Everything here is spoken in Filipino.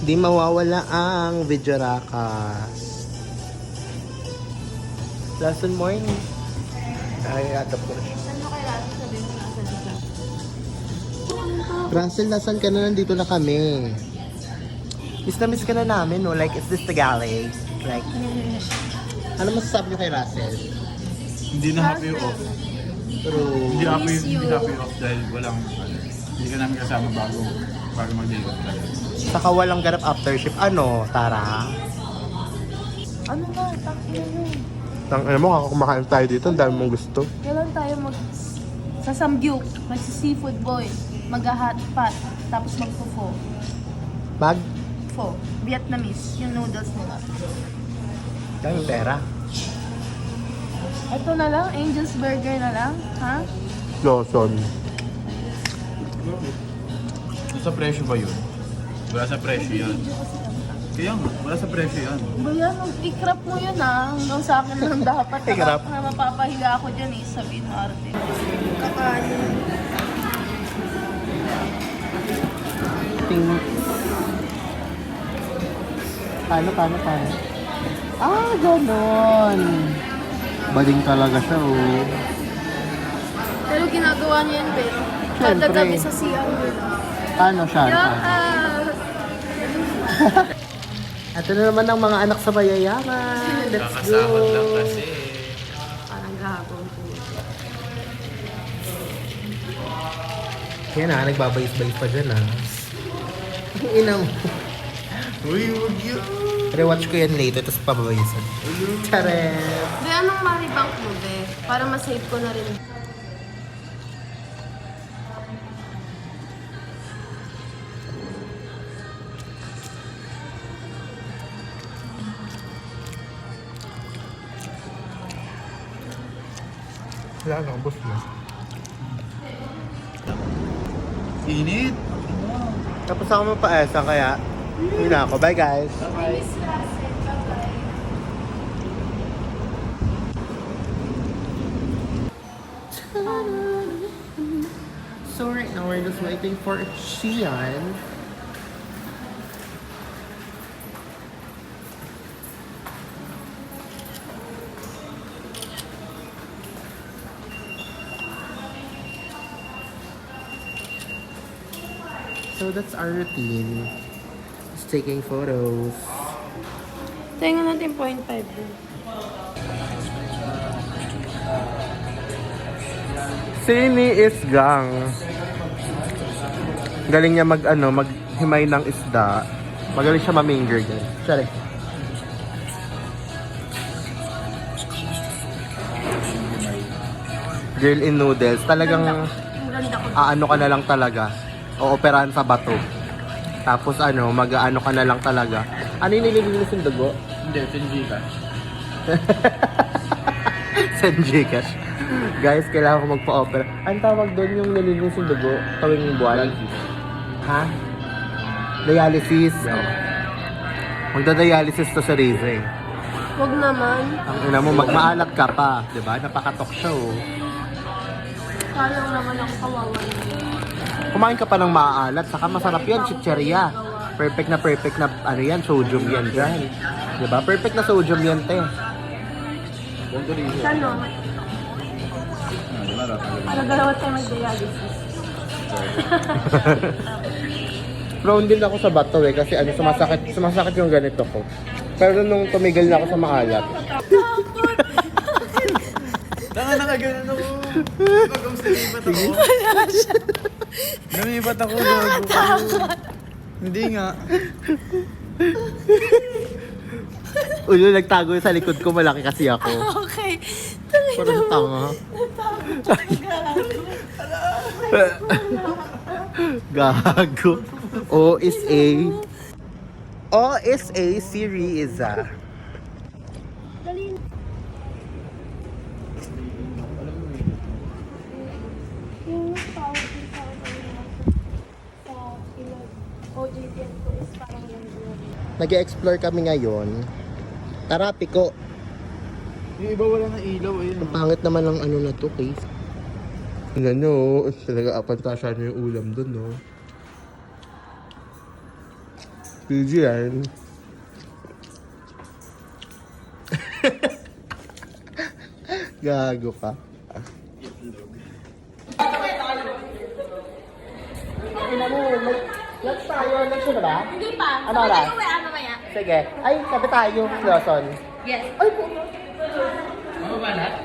Di mawawala ang video rakas. Lesson morning. Ay, atap ko na siya. Saan mo kay Russell sabihin mo nasa dito? Russell, nasan ka na? Nandito na kami. Miss na miss ka na namin, no? Like, is this the galley? Like, ano masasabi niyo kay Russell? Hindi na happy off. Pero, Hindi Miss you. happy off dahil walang hindi ka namin kasama bago mag-day off talaga. saka walang ganap after shift. Ano, Tara? Ano ba? Takbo mo. Ano mo, kumakain tayo dito. Ang dami mong gusto. Kailan tayo sa Samgyup, magsi-seafood boy, mag-hot pot, tapos magpo-pho. Pho. Vietnamese, yung noodles nila. Daming pera. Ito na lang, Angel's Burger na lang, ha? Lawson. Sa presyo ba yun? Wala sa presyo yan. Kaya nga, wala sa presyo yan. Ba yan, i-crop mo yun ha, hanggang sa akin lang dapat. I-crop? Na mapapahiga ako dyan eh, sabihin mo arte. Kakanin. Ting... Paano? Ah, ganon. Bading talaga siya, oh. Pero ginagawa niya yan, Ben. Kada Siyempre. gabi sa CR nila. Paano siya? Yeah, Ito na naman ang mga anak sa mayayaman. Let's go. Kakasahod lang kasi. parang gagawin po. Kaya na, nagbabayis-bayis pa dyan, ah. Ang inang. Uy, huwag yun. Rewatch ko yan later, tapos pababayisan. Charet! Be, anong maribank mo, Be? Para masave ko na rin. Wala na, boss mo. Init. Tapos ako mapaesa, kaya hindi na ako. Bye, guys! So right now, we're just waiting for Xian. So that's our routine. Just taking photos. Tingnan natin 0.5 din. Sini is gang. Galing niya maghimay ng isda. Magaling siya maminger din. Sorry. Girl in noodles. Talagang Ang ganda ko. aano ka na lang talaga. Ooperahan sa bato. Tapos mag-aano ka na lang talaga. Ano yung nililinis yung dugo? Hindi, tinji ka. Send Gcash. Guys, kailangan ko magpa-opera. Ang tawag doon yung nililinis yung dugo tuwing buwan? Ha? Dialysis. Magda-dialysis to sa Rize. Huwag naman. Ang ina mo, magmaalat ka pa. Diba? Napakatok siya, oh. Kala naman ako kawawa. Kumain ka pa ng maaalat. Saka masarap yan, chicheria. Perfect na ano yan, sodium yan dyan. Diba? Perfect na sodium yan, te. Sano? Diba, Para dalawa tayo mag-dialysis. Prone din ako sa bato eh kasi sumasakit yung ganito ko. Pero nung tumigil na ako sa maalat. Tanga na kagano'n ako. Pag-ums nalipat ako. Nalipat ako. Hindi nga. Ulo, nagtago sa likod ko, malaki kasi ako. Okay. Parang tanga. Gago. OSA. OSA series. Dali. Yung power sa ilag. OJTN ko is parang yung Nag-explore kami ngayon. Tara, piko. Yung iba wala na ilaw. Ayun. Ang pangit naman ng ano na to, case. Tingnan nyo, talaga apantasya nyo yung ulam dun, no? PG yan. Gago ka. Let's tayo. Let's na ba? Hindi pa. Ano oras? Mamaya. Sige. Ay, sabi tayo. Lawson. Yes. Ay, po. Ano ba lahat?